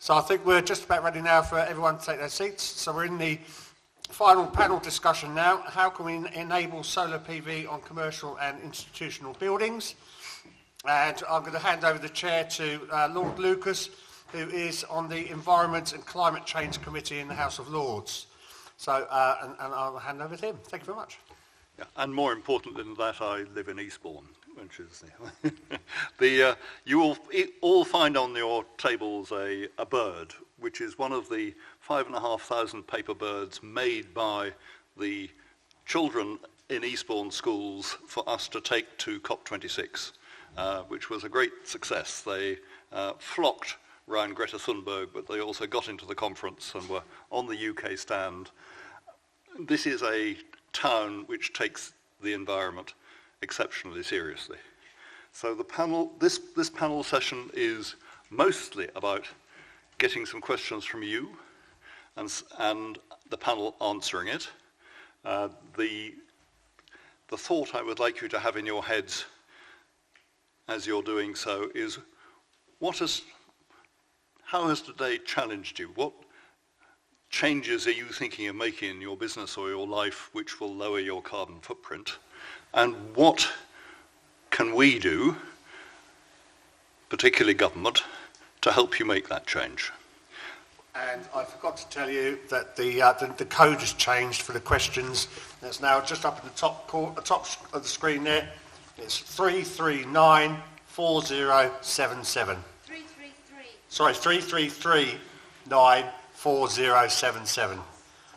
So I think we're just about ready now for everyone to take their seats. So we're in the final panel discussion now. How can we enable solar PV on commercial and institutional buildings? And I'm going to hand over the chair to Lord Lucas, who is on the Environment and Climate Change Committee in the House of Lords. So, and I'll hand over to him. Thank you very much. Yeah, and more important than that, I live in Eastbourne, which is you will all find on your tables a bird, which is one of the 5,500 paper birds made by the children in Eastbourne schools for us to take to COP26, which was a great success. They flocked around Greta Thunberg, but they also got into the conference and were on the UK stand. This is a town which takes the environment exceptionally seriously. So the panel, this panel session is mostly about getting some questions from you and the panel answering it. The thought I would like you to have in your heads as you're doing so is, how has today challenged you? What changes are you thinking of making in your business or your life which will lower your carbon footprint? And what can we do, particularly government, to help you make that change? And I forgot to tell you that the code has changed for the questions. It's now just up in the top of the screen there. It's 3394077. 333. Sorry, 333-94077.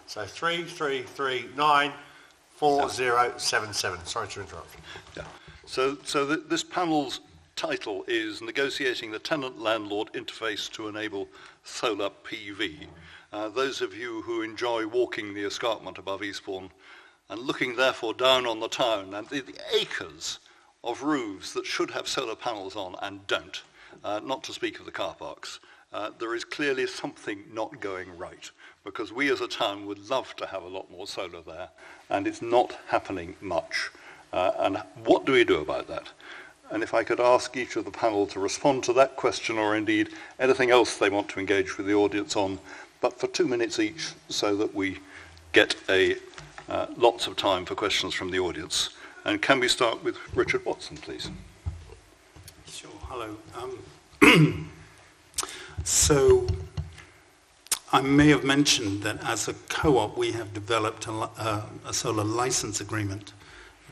So 333-94077. Sorry to interrupt. Yeah. So this panel's title is Negotiating the Tenant-Landlord Interface to Enable Solar PV. Those of you who enjoy walking the escarpment above Eastbourne and looking therefore down on the town and the acres of roofs that should have solar panels on and don't, not to speak of the car parks, there is clearly something not going right, because we as a town would love to have a lot more solar there, and it's not happening much. And what do we do about that? And if I could ask each of the panel to respond to that question, or indeed anything else they want to engage with the audience on, but for 2 minutes each, so that we get lots of time for questions from the audience. And can we start with Richard Watson, please? Sure, hello. So I may have mentioned that as a co-op we have developed a solar license agreement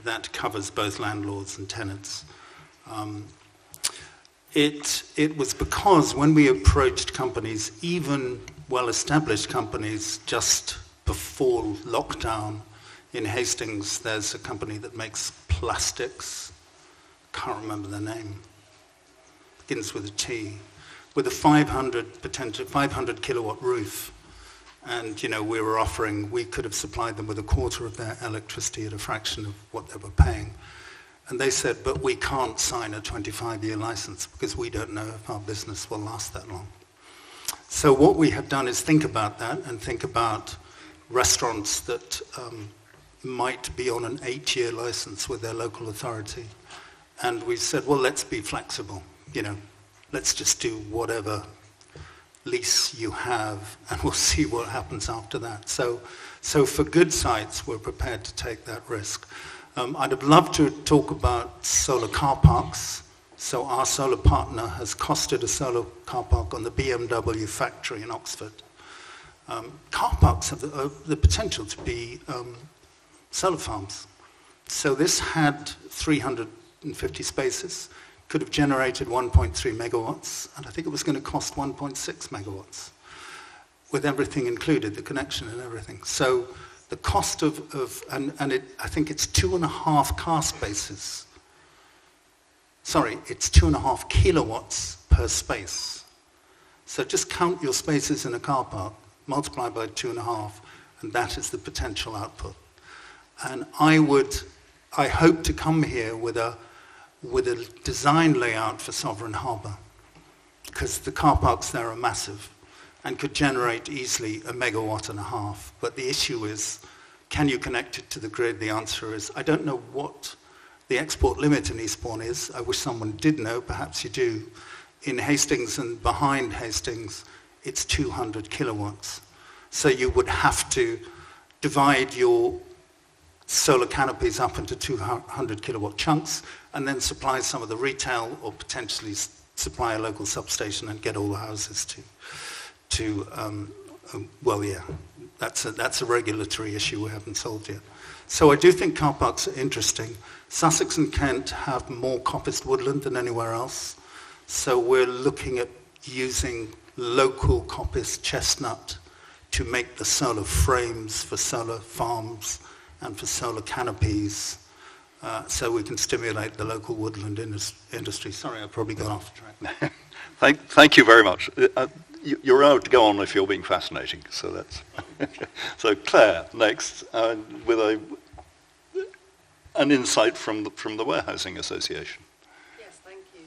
that covers both landlords and tenants. It was because when we approached companies, even well-established companies, just before lockdown in Hastings, there's a company that makes plastics, can't remember the name, begins with a T, with a 500 kilowatt roof. And, we could have supplied them with a quarter of their electricity at a fraction of what they were paying. And they said, but we can't sign a 25-year license because we don't know if our business will last that long. So what we have done is think about that and think about restaurants that might be on an 8-year license with their local authority. And we said, well, let's be flexible, let's just do whatever lease you have, and we'll see what happens after that. So for good sites, we're prepared to take that risk. I'd have loved to talk about solar car parks. So our solar partner has costed a solar car park on the BMW factory in Oxford. Car parks have the potential to be solar farms. So this had 350 spaces, could have generated 1.3 megawatts, and I think it was going to cost 1.6 megawatts, with everything included, the connection and everything. So the cost I think it's 2.5 car spaces. Sorry, it's 2.5 kilowatts per space. So just count your spaces in a car park, multiply by 2.5, and that is the potential output. And I hope to come here with a design layout for Sovereign Harbour, because the car parks there are massive and could generate easily 1.5 megawatts. But the issue is, can you connect it to the grid? The answer is, I don't know what the export limit in Eastbourne is. I wish someone did know, perhaps you do. In Hastings and behind Hastings, it's 200 kilowatts. So you would have to divide your solar canopies up into 200 kilowatt chunks and then supply some of the retail or potentially supply a local substation and get all the houses that's a regulatory issue we haven't solved yet. So I do think car parks are interesting. Sussex and Kent have more coppiced woodland than anywhere else. So we're looking at using local coppiced chestnut to make the solar frames for solar farms and for solar canopies, so we can stimulate the local woodland industry. Sorry, I probably got off track. Thank you very much. You're allowed to go on if you're being fascinating. So that's so Clare next with an insight from the Warehousing Association. Yes, thank you.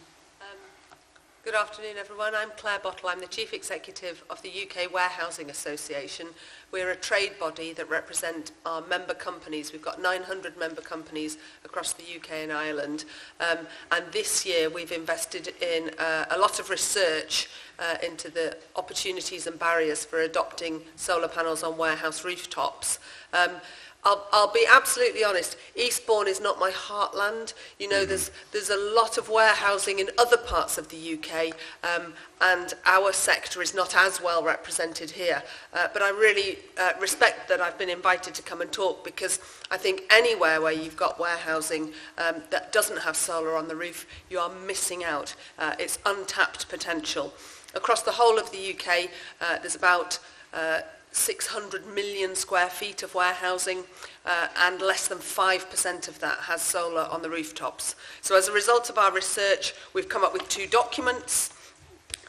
Good afternoon, everyone. I'm Clare Bottle. I'm the Chief Executive of the UK Warehousing Association. We're a trade body that represent our member companies. We've got 900 member companies across the UK and Ireland. And this year we've invested in a lot of research into the opportunities and barriers for adopting solar panels on warehouse rooftops. I'll be absolutely honest, Eastbourne is not my heartland. You know, there's a lot of warehousing in other parts of the UK, and our sector is not as well represented here. But I really respect that I've been invited to come and talk, because I think anywhere where you've got warehousing that doesn't have solar on the roof, you are missing out. It's untapped potential. Across the whole of the UK, there's about 600 million square feet of warehousing, and less than 5% of that has solar on the rooftops. So as a result of our research, we've come up with 2 documents.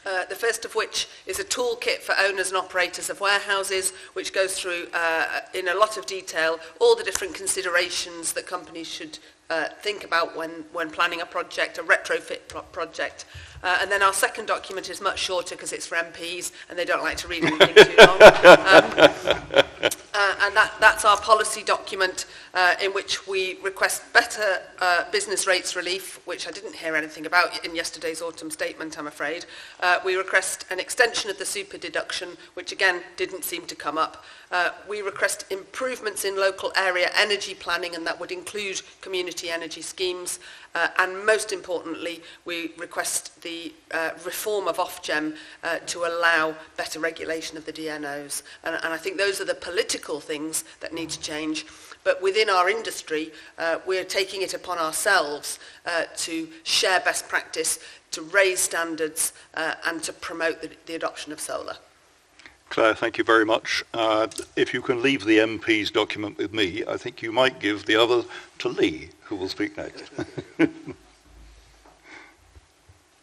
The first of which is a toolkit for owners and operators of warehouses, which goes through in a lot of detail all the different considerations that companies should think about when planning a project, a retrofit project. And then our second document is much shorter because it's for MPs and they don't like to read anything too long. And that's our policy document in which we request better business rates relief, which I didn't hear anything about in yesterday's autumn statement, I'm afraid. We request an extension of the super deduction, which again didn't seem to come up. We request improvements in local area energy planning, and that would include community energy schemes. And most importantly, we request the reform of Ofgem to allow better regulation of the DNOs. And I think those are the political things that need to change. But within our industry, we're taking it upon ourselves to share best practice, to raise standards, and to promote the adoption of solar. Claire, thank you very much. If you can leave the MP's document with me, I think you might give the other to Leigh, who will speak next.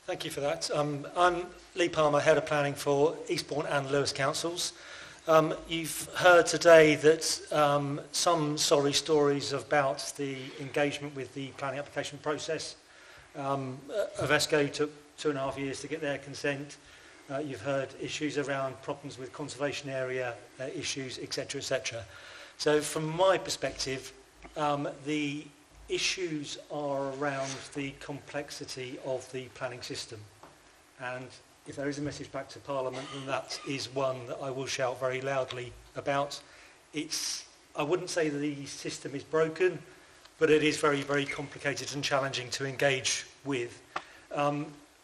Thank you for that. I'm Leigh Palmer, Head of Planning for Eastbourne and Lewes councils. You've heard today that some sorry stories about the engagement with the planning application process. OVESCo took 2.5 years to get their consent. You've heard issues around problems with conservation area issues, etc., etc. So from my perspective, the issues are around the complexity of the planning system. And if there is a message back to Parliament, then that is one that I will shout very loudly about. I wouldn't say that the system is broken, but it is very, very complicated and challenging to engage with.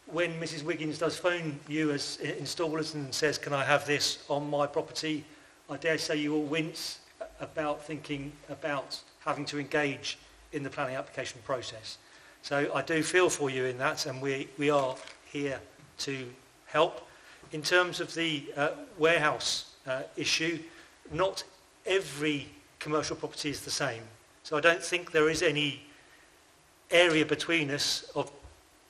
When Mrs. Wiggins does phone you as installers and says, can I have this on my property, I dare say you all wince about thinking about having to engage in the planning application process. So I do feel for you in that, and we are here to help. In terms of the warehouse issue, not every commercial property is the same. So I don't think there is any area between us of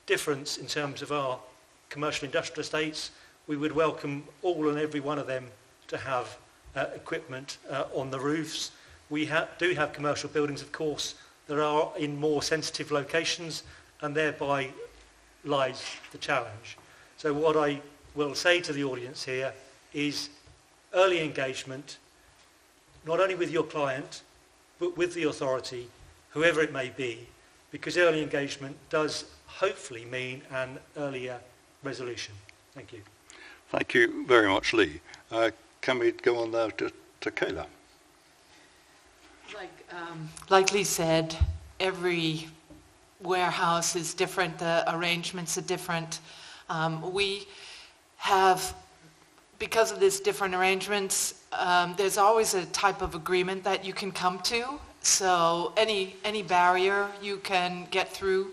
difference in terms of our commercial industrial estates. We would welcome all and every one of them to have equipment on the roofs. We do have commercial buildings, of course, that are in more sensitive locations, and thereby lies the challenge. So what I will say to the audience here is early engagement, not only with your client, but with the authority, whoever it may be, because early engagement does hopefully mean an earlier resolution. Thank you. Thank you very much, Leigh. Can we go on now to Kayla? Like Leigh said, every warehouse is different, the arrangements are different. We have, because of these different arrangements, there's always a type of agreement that you can come to. So any barrier you can get through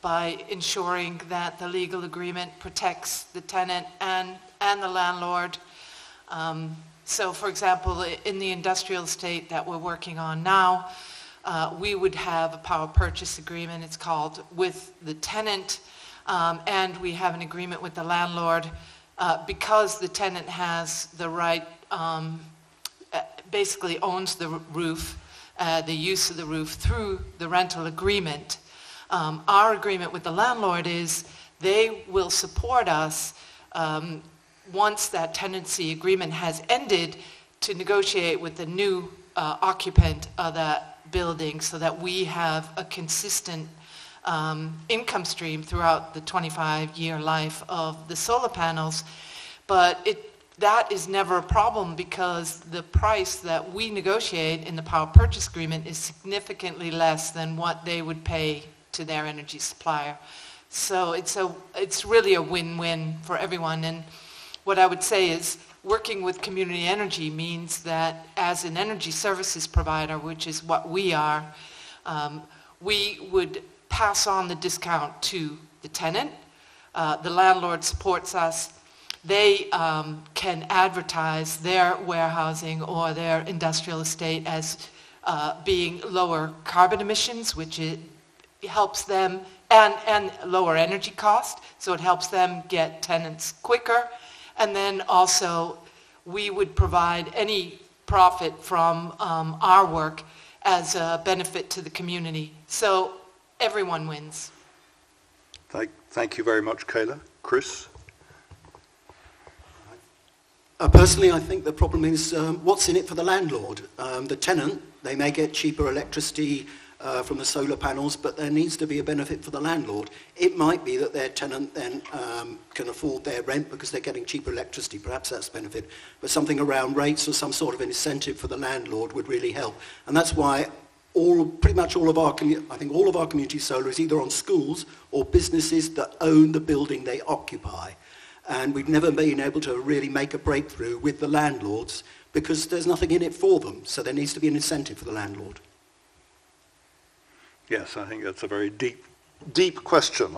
by ensuring that the legal agreement protects the tenant and the landlord. So for example, in the industrial estate that we're working on now, we would have a power purchase agreement, it's called, with the tenant, and we have an agreement with the landlord because the tenant has the right, basically owns the roof, the use of the roof through the rental agreement. Our agreement with the landlord is they will support us once that tenancy agreement has ended to negotiate with the new occupant of that building so that we have a consistent income stream throughout the 25-year life of the solar panels. But that is never a problem because the price that we negotiate in the power purchase agreement is significantly less than what they would pay to their energy supplier. So it's really a win-win for everyone. And what I would say is working with community energy means that as an energy services provider, which is what we are, we would pass on the discount to the tenant. The landlord supports us. They can advertise their warehousing or their industrial estate as being lower carbon emissions, which helps them, and lower energy cost, so it helps them get tenants quicker. And then also, we would provide any profit from our work as a benefit to the community. So everyone wins. Thank you very much, Kayla. Chris? Personally, I think the problem is what's in it for the landlord. The tenant, they may get cheaper electricity from the solar panels, but there needs to be a benefit for the landlord. It might be that their tenant then can afford their rent because they're getting cheaper electricity. Perhaps that's a benefit. But something around rates or some sort of incentive for the landlord would really help. And that's why pretty much all of our community solar is either on schools or businesses that own the building they occupy. And we've never been able to really make a breakthrough with the landlords because there's nothing in it for them. So there needs to be an incentive for the landlord. Yes, I think that's a very deep question.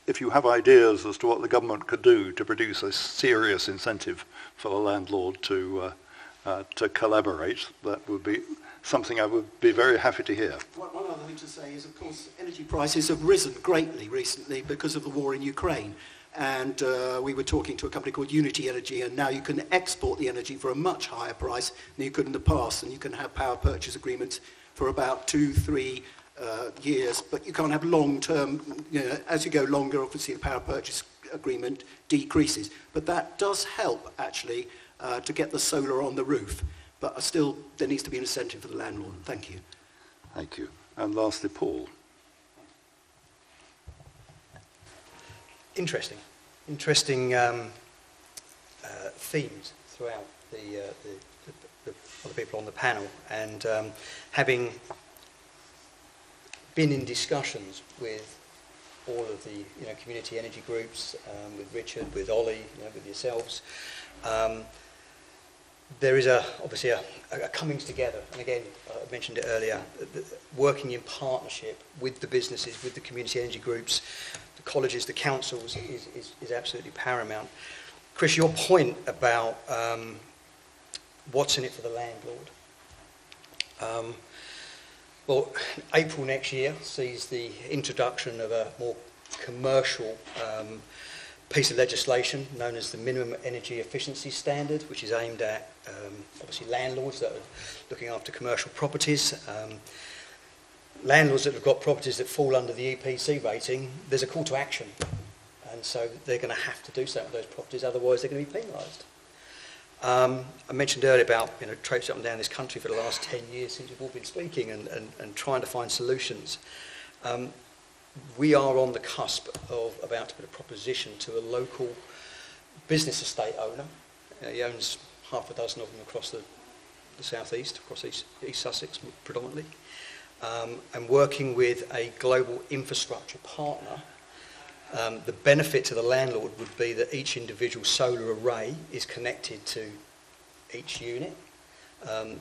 If you have ideas as to what the government could do to produce a serious incentive for the landlord to collaborate, that would be something I would be very happy to hear. One other thing to say is, of course, energy prices have risen greatly recently because of the war in Ukraine. And we were talking to a company called Unity Energy, and now you can export the energy for a much higher price than you could in the past, and you can have power purchase agreements for about 2-3 years, but you can't have long-term, as you go longer, obviously the power purchase agreement decreases. But that does help, actually, to get the solar on the roof. But still, there needs to be an incentive for the landlord. Thank you. Thank you. And lastly, Paul. Interesting themes throughout the other people on the panel, and having been in discussions with all of the community energy groups, with Richard, with Ollie, with yourselves, there is obviously a coming together, and again I mentioned it earlier, working in partnership with the businesses, with the community energy groups, the colleges, the councils is absolutely paramount. Chris, your point about what's in it for the landlord. Well, April next year sees the introduction of a more commercial piece of legislation known as the Minimum Energy Efficiency Standard, which is aimed at obviously landlords that are looking after commercial properties. Landlords that have got properties that fall under the EPC rating, there's a call to action, and so they're going to have to do something with those properties, otherwise they're going to be penalised. I mentioned earlier about traipsing up and down this country for the last 10 years since we've all been speaking and trying to find solutions. We are on the cusp of about to put a proposition to a local business estate owner. He owns half a dozen of them across the southeast, across East Sussex predominantly, and working with a global infrastructure partner. The benefit to the landlord would be that each individual solar array is connected to each unit.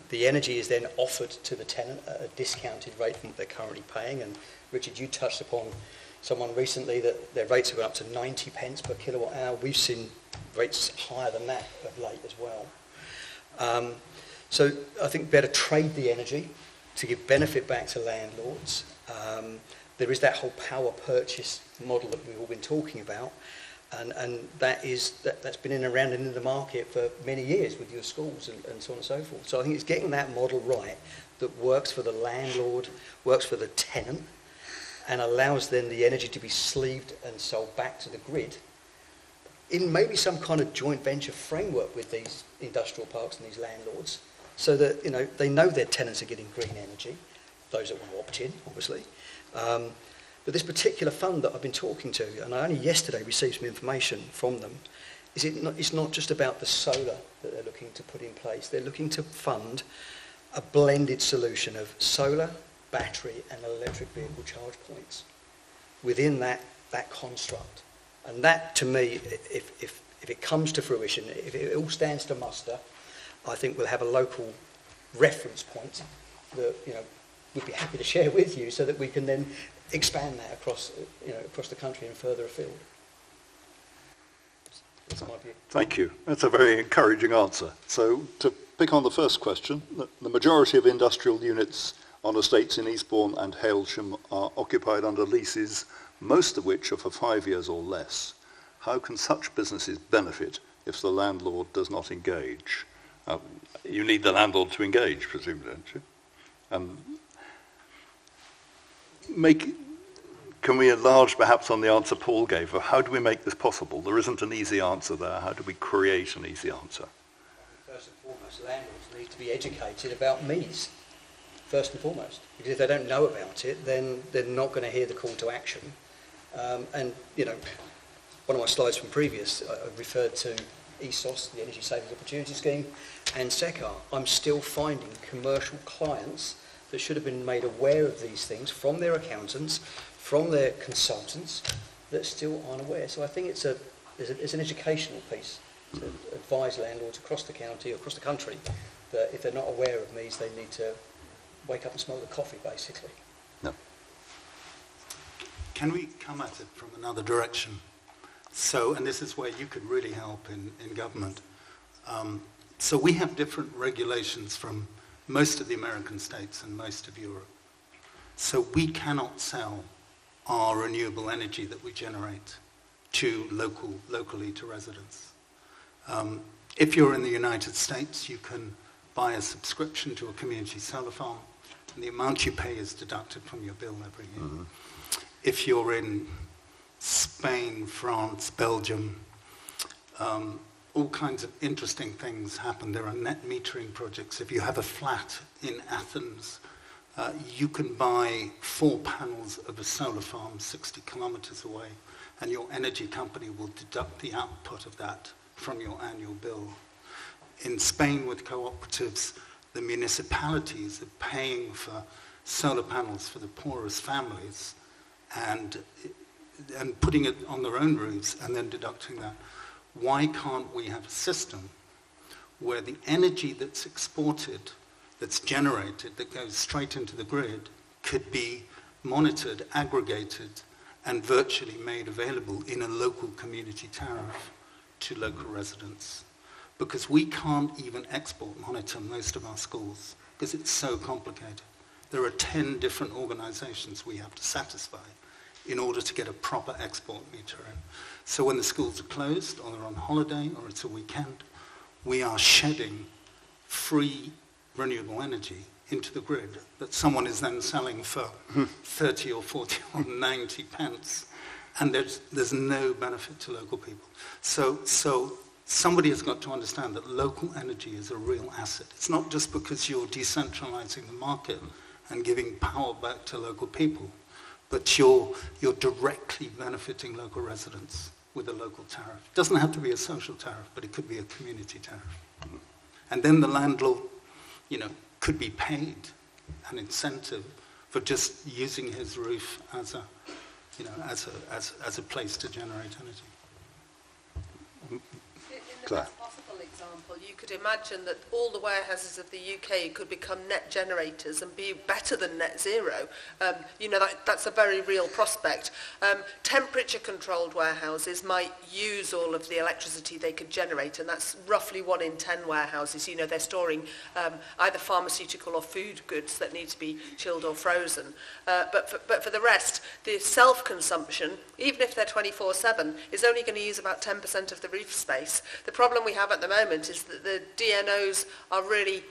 The energy is then offered to the tenant at a discounted rate from what they're currently paying. And Richard, you touched upon someone recently that their rates have gone up to 90 pence per kilowatt hour. We've seen rates higher than that of late as well. So I think better trade the energy to give benefit back to landlords. There is that whole power purchase model that we've all been talking about, and that's been in around in the market for many years with your schools and so on and so forth. So I think it's getting that model right that works for the landlord, works for the tenant, and allows then the energy to be sleeved and sold back to the grid in maybe some kind of joint venture framework with these industrial parks and these landlords, so that they know their tenants are getting green energy, those that want to opt in, obviously. But this particular fund that I've been talking to, and I only yesterday received some information from them, it's not just about the solar that they're looking to put in place. They're looking to fund a blended solution of solar, battery and electric vehicle charge points within that construct. And that, to me, if it comes to fruition, if it all stands to muster, I think we'll have a local reference point that we'd be happy to share with you, so that we can then expand that across the country and further afield. That's my view. Thank you. That's a very encouraging answer. So to pick on the first question, the majority of industrial units on estates in Eastbourne and Hailsham are occupied under leases, most of which are for 5 years or less. How can such businesses benefit if the landlord does not engage? You need the landlord to engage, presumably, don't you? Can we enlarge perhaps on the answer Paul gave? How do we make this possible? There isn't an easy answer there. How do we create an easy answer? First and foremost, landlords need to be educated about MEES, first and foremost. Because if they don't know about it, then they're not going to hear the call to action. And one of my slides from previous, I referred to ESOS, the Energy Savings Opportunity Scheme, and SECA. I'm still finding commercial clients that should have been made aware of these things from their accountants, from their consultants, that still aren't aware. So I think it's an educational piece to advise landlords across the county, across the country, that if they're not aware of MEES, they need to wake up and smell the coffee, basically. No. Can we come at it from another direction? So, and this is where you could really help in government. So we have different regulations from most of the American states and most of Europe. So we cannot sell our renewable energy that we generate to locally to residents. If you're in the United States, you can buy a subscription to a community solar farm, and the amount you pay is deducted from your bill every year. Mm-hmm. If you're in Spain, France, Belgium, all kinds of interesting things happen. There are net metering projects. If you have a flat in Athens, you can buy 4 panels of a solar farm 60 kilometers away, and your energy company will deduct the output of that from your annual bill. In Spain, with cooperatives, the municipalities are paying for solar panels for the poorest families and putting it on their own roofs and then deducting that. Why can't we have a system where the energy that's exported, that's generated, that goes straight into the grid, could be monitored, aggregated, and virtually made available in a local community tariff to local residents? Because we can't even export monitor most of our schools because it's so complicated. There are 10 different organizations we have to satisfy in order to get a proper export meter in. So when the schools are closed, or they're on holiday, or it's a weekend, we are shedding free renewable energy into the grid that someone is then selling for 30 or 40 or 90 pence. And there's no benefit to local people. So somebody has got to understand that local energy is a real asset. It's not just because you're decentralizing the market and giving power back to local people, but you're directly benefiting local residents with a local tariff. It doesn't have to be a social tariff, but it could be a community tariff. And then the landlord, could be paid an incentive for just using his roof as a place to generate energy. In the Clare. best possible example, you could imagine that all the warehouses of the UK could become net generators and be better than net zero. That's a very real prospect. Temperature-controlled warehouses might use all of the electricity they could generate, and that's roughly 1 in 10 warehouses. They're storing either pharmaceutical or food goods that need to be chilled or frozen. But for the rest, the self-consumption, even if they're 24/7, is only going to use about 10% of the roof space. The problem we have at the moment is that the DNOs are really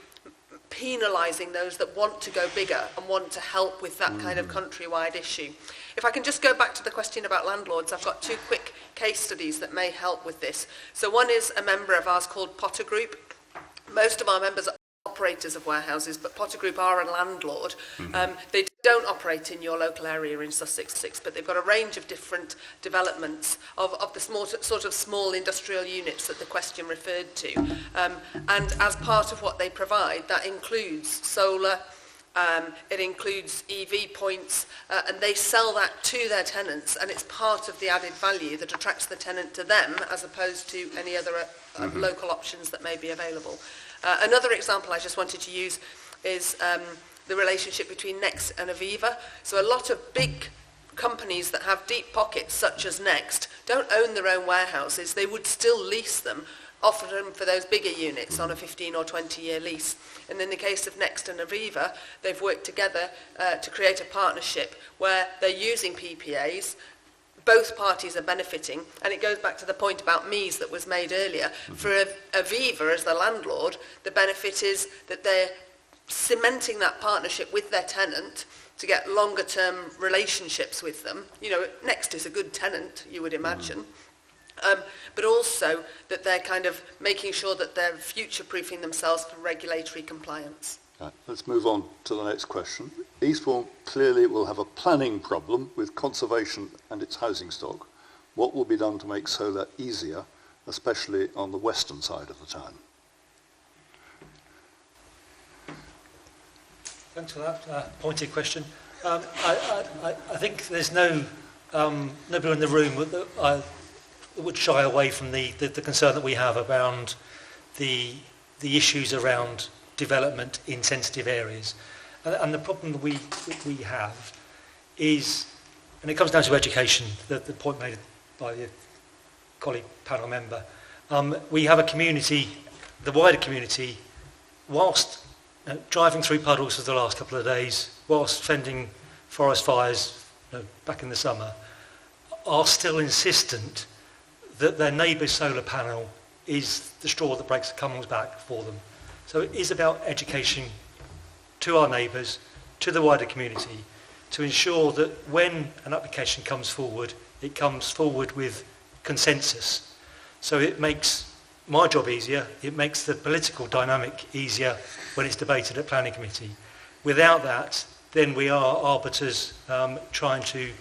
penalising those that want to go bigger and want to help with that kind of countrywide issue. If I can just go back to the question about landlords, I've got 2 quick case studies that may help with this. So one is a member of ours called Potter Group. Most of our members are operators of warehouses, but Potter Group are a landlord. They don't operate in your local area in Sussex, but they've got a range of different developments of the small industrial units that the question referred to. And as part of what they provide, that includes solar, it includes EV points, and they sell that to their tenants, and it's part of the added value that attracts the tenant to them as opposed to any other local options that may be available. Another example I just wanted to use is the relationship between Next and Aviva. So a lot of big companies that have deep pockets, such as Next, don't own their own warehouses. They would still lease them, offer them for those bigger units on a 15 or 20-year lease. And in the case of Next and Aviva, they've worked together to create a partnership where they're using PPAs. Both parties are benefiting, and it goes back to the point about MEES that was made earlier. For Aviva, as the landlord, the benefit is that they're cementing that partnership with their tenant to get longer-term relationships with them. Next is a good tenant, you would imagine. But also that they're kind of making sure that they're future-proofing themselves for regulatory compliance. Right, let's move on to the next question. Eastbourne clearly will have a planning problem with conservation and its housing stock. What will be done to make solar easier, especially on the western side of the town? Thanks for that pointed question. I think there's nobody in the room that would shy away from the concern that we have around the issues around development in sensitive areas. And the problem that we have is, and it comes down to education, the point made by the colleague panel member. We have a community, the wider community, whilst driving through puddles for the last couple of days, whilst fending forest fires back in the summer, are still insistent that their neighbour's solar panel is the straw that breaks the camel's back for them. So it is about education to our neighbours, to the wider community, to ensure that when an application comes forward, it comes forward with consensus. So it makes my job easier, it makes the political dynamic easier when it's debated at planning committee. Without that, then we are arbiters trying to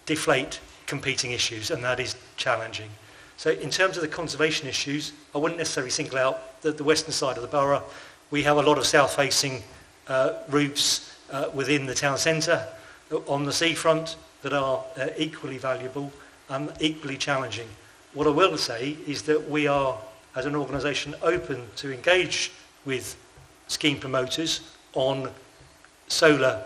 deflate competing issues, and that is challenging. So in terms of the conservation issues, I wouldn't necessarily single out the western side of the borough. We have a lot of south-facing roofs within the town centre on the seafront that are equally valuable and equally challenging. What I will say is that we are, as an organisation, open to engage with scheme promoters on solar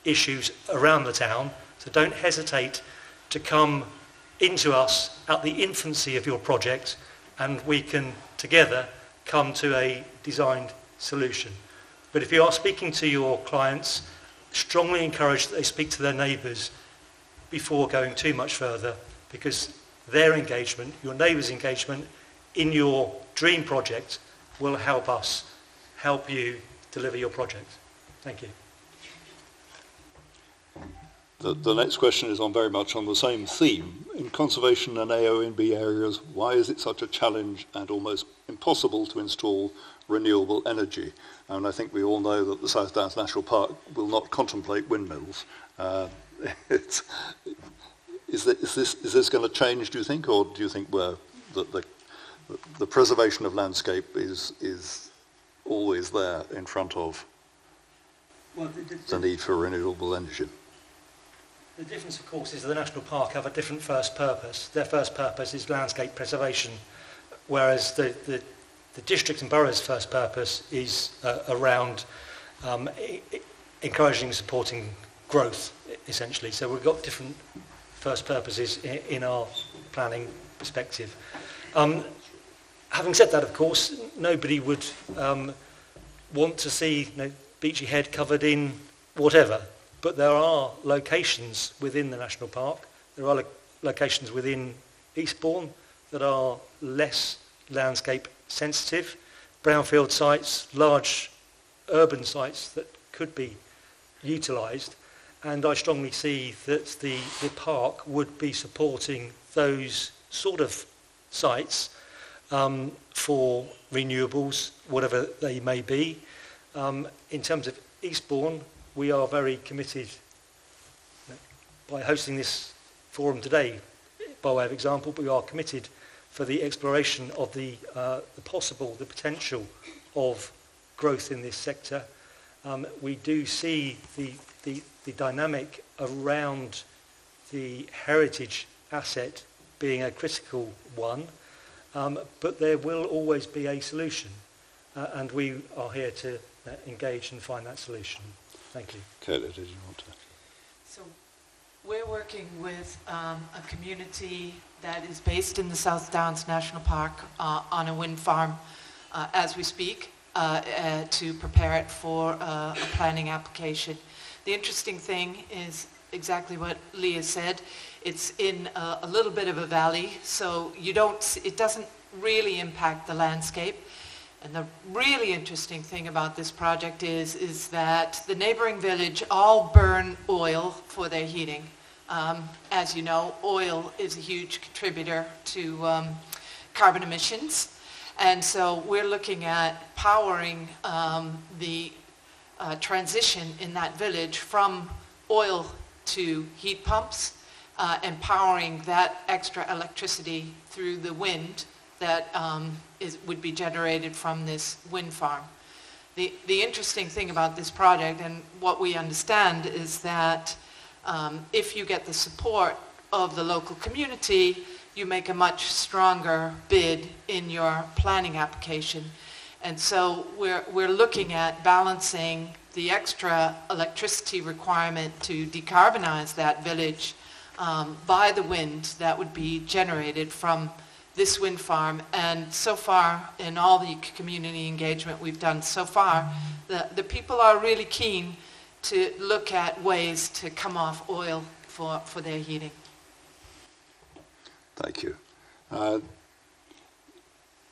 issues around the town, so don't hesitate to come into us at the infancy of your project, and we can together come to a designed solution. But if you are speaking to your clients, strongly encourage that they speak to their neighbours before going too much further, because their engagement, your neighbours' engagement in your dream project will help us help you deliver your project. Thank you. The next question is very much on the same theme. In conservation and AONB areas, why is it such a challenge and almost impossible to install renewable energy? And I think we all know that the South Downs National Park will not contemplate windmills. Is this going to change, do you think, or do you think the preservation of landscape is always there in front of the need for renewable energy? The difference, of course, is the National Park have a different first purpose. Their first purpose is landscape preservation, whereas the district and borough's first purpose is around encouraging and supporting growth, essentially. So we've got different first purposes in our planning perspective. Having said that, of course, nobody would want to see Beachy Head covered in whatever, but there are locations within the National Park, there are locations within Eastbourne that are less landscape sensitive, brownfield sites, large urban sites that could be utilised, and I strongly see that the park would be supporting those sort of sites for renewables, whatever they may be. In terms of Eastbourne, we are very committed by hosting this forum today. By way of example, we are committed for the exploration of the potential of growth in this sector. We do see the dynamic around the heritage asset being a critical one, but there will always be a solution, and we are here to engage and find that solution. Thank you. Kayla, did you want to? So we're working with a community that is based in the South Downs National Park on a wind farm as we speak to prepare it for a planning application. The interesting thing is exactly what Leigh has said. It's in a little bit of a valley, so it doesn't really impact the landscape. And the really interesting thing about this project is that the neighboring village all burn oil for their heating. As you know, oil is a huge contributor to carbon emissions. And so we're looking at powering the transition in that village from oil to heat pumps and powering that extra electricity through the wind that would be generated from this wind farm. The interesting thing about this project and what we understand is that if you get the support of the local community, you make a much stronger bid in your planning application. And so we're looking at balancing the extra electricity requirement to decarbonize that village by the wind that would be generated from this wind farm. And so far, in all the community engagement we've done so far, the people are really keen to look at ways to come off oil for their heating. Thank you.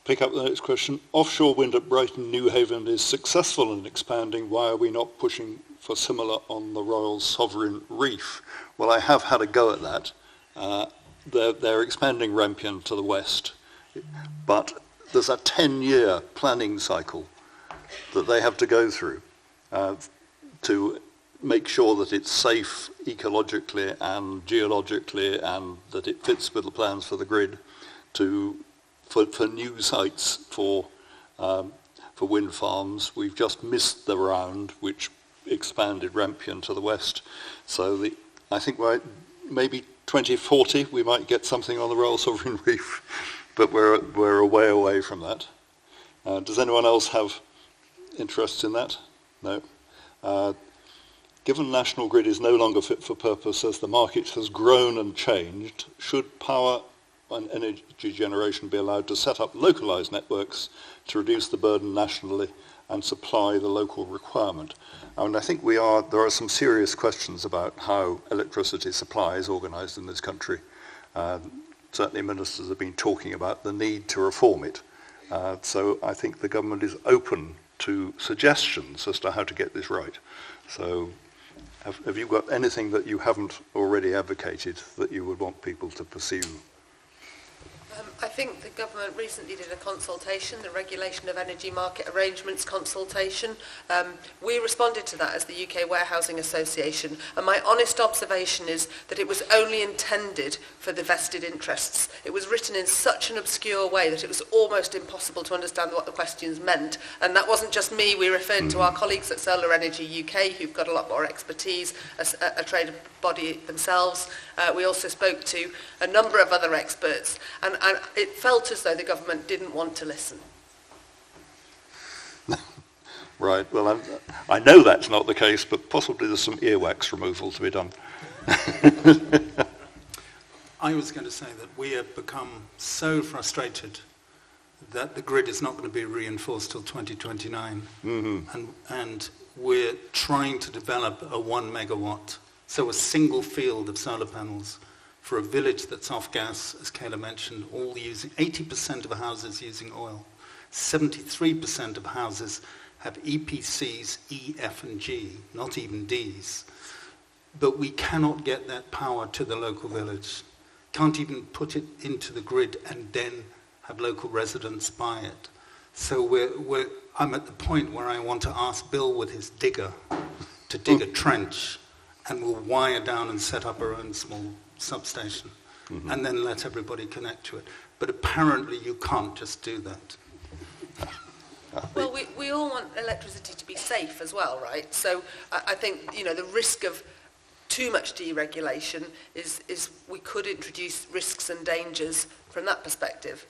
Pick up the next question. Offshore wind at Brighton Newhaven is successful in expanding. Why are we not pushing for similar on the Royal Sovereign Reef? Well, I have had a go at that. They're expanding Rampion to the west, but there's a 10-year planning cycle that they have to go through to make sure that it's safe ecologically and geologically and that it fits with the plans for the grid for new sites for wind farms. We've just missed the round which expanded Rampion to the west. So I think maybe 2040 we might get something on the Royal Sovereign Reef, but we're a way away from that. Does anyone else have interest in that? No. Given National Grid is no longer fit for purpose as the market has grown and changed, should power and energy generation be allowed to set up localised networks to reduce the burden nationally and supply the local requirement? And I think there are some serious questions about how electricity supply is organised in this country. Certainly ministers have been talking about the need to reform it. So I think the government is open to suggestions as to how to get this right. So have you got anything that you haven't already advocated that you would want people to pursue? I think the government recently did a consultation, the Regulation of Energy Market Arrangements consultation. We responded to that as the UK Warehousing Association, and my honest observation is that it was only intended for the vested interests. It was written in such an obscure way that it was almost impossible to understand what the questions meant, and that wasn't just me. We referred to our colleagues at Solar Energy UK, who've got a lot more expertise, a trade body themselves. We also spoke to a number of other experts, and it felt as though the government didn't want to listen. Right, well, I know that's not the case, but possibly there's some earwax removal to be done. I was going to say that we have become so frustrated that the grid is not going to be reinforced till 2029. And we're trying to develop a 1 megawatt, so a single field of solar panels for a village that's off gas, as Kayla mentioned, all using 80% of houses using oil. 73% of houses have EPCs E, F and G, not even Ds. But we cannot get that power to the local village. Can't even put it into the grid and then have local residents buy it. So I'm at the point where I want to ask Bill with his digger to dig a trench, and we'll wire down and set up our own small substation, and then let everybody connect to it. But apparently you can't just do that. Well, we all want electricity to be safe as well, right? So I think, the risk of too much deregulation is we could introduce risks and dangers from that perspective.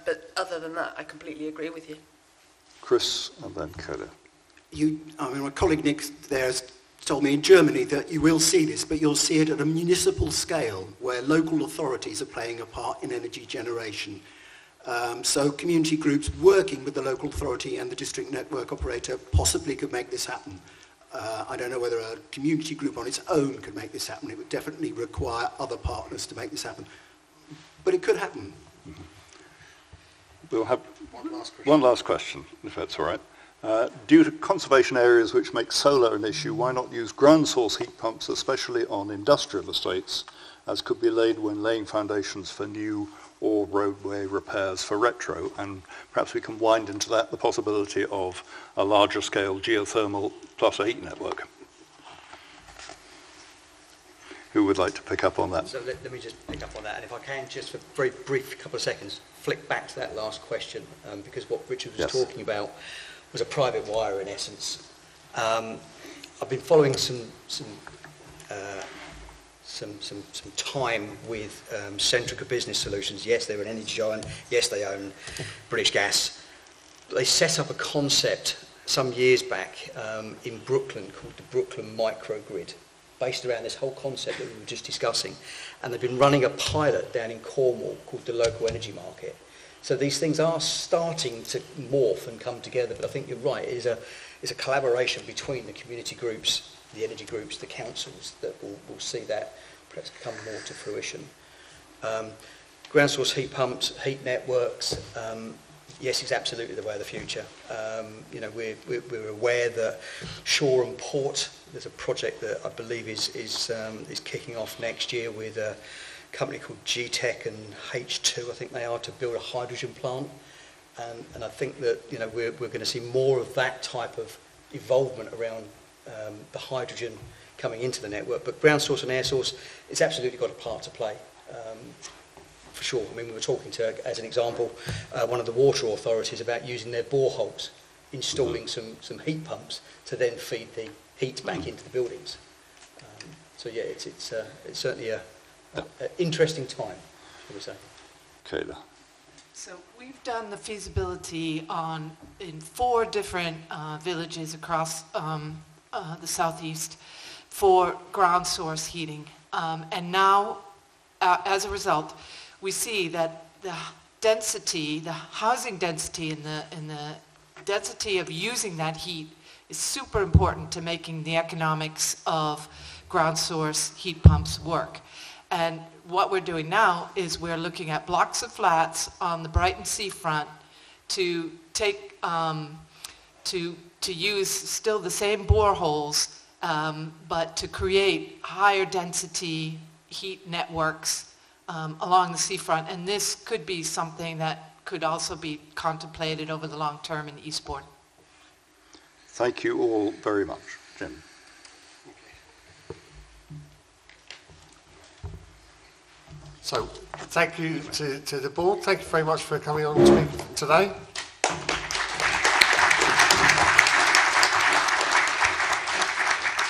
But other than that, I completely agree with you. Chris and then Kayla. My colleague Nick there has told me in Germany that you will see this, but you'll see it at a municipal scale where local authorities are playing a part in energy generation. So community groups working with the local authority and the district network operator possibly could make this happen. I don't know whether a community group on its own could make this happen. It would definitely require other partners to make this happen. But it could happen. We'll have one last question, if that's all right. Due to conservation areas which make solar an issue, why not use ground source heat pumps, especially on industrial estates, as could be laid when laying foundations for new or roadway repairs for retro? And perhaps we can wind into that the possibility of a larger scale geothermal plus a heat network. Who would like to pick up on that? So let me just pick up on that, and if I can, just for a very brief couple of seconds, flick back to that last question, because what Richard was talking about was a private wire in essence. I've been following some time with Centrica Business Solutions. Yes, they're an energy giant. Yes, they own British Gas. They set up a concept some years back in Brooklyn called the Brooklyn Microgrid, based around this whole concept that we were just discussing. And they've been running a pilot down in Cornwall called the Local Energy Market. So these things are starting to morph and come together, but I think you're right, it's a collaboration between the community groups, the energy groups, the councils that will see that perhaps come more to fruition. Ground source heat pumps, heat networks, yes, it's absolutely the way of the future. We're aware that Shore and Port, there's a project that I believe is kicking off next year with a company called GTEC and H2, I think they are, to build a hydrogen plant. And I think that we're going to see more of that type of involvement around the hydrogen coming into the network. But ground source and air source, it's absolutely got a part to play. For sure. I mean, we were talking to, as an example, one of the water authorities about using their boreholes, installing some heat pumps to then feed the heat back into the buildings. So yeah, it's certainly an interesting time, shall we say. Kayla. So we've done the feasibility in 4 different villages across the southeast for ground source heating, and now, as a result, we see that the density, the housing density, and the density of using that heat is super important to making the economics of ground source heat pumps work. And what we're doing now is we're looking at blocks of flats on the Brighton seafront to take to use still the same boreholes, but to create higher density heat networks along the seafront, and this could be something that could also be contemplated over the long term in Eastbourne. Thank you all very much. Jim. So, thank you to the board. Thank you very much for coming on to speak today.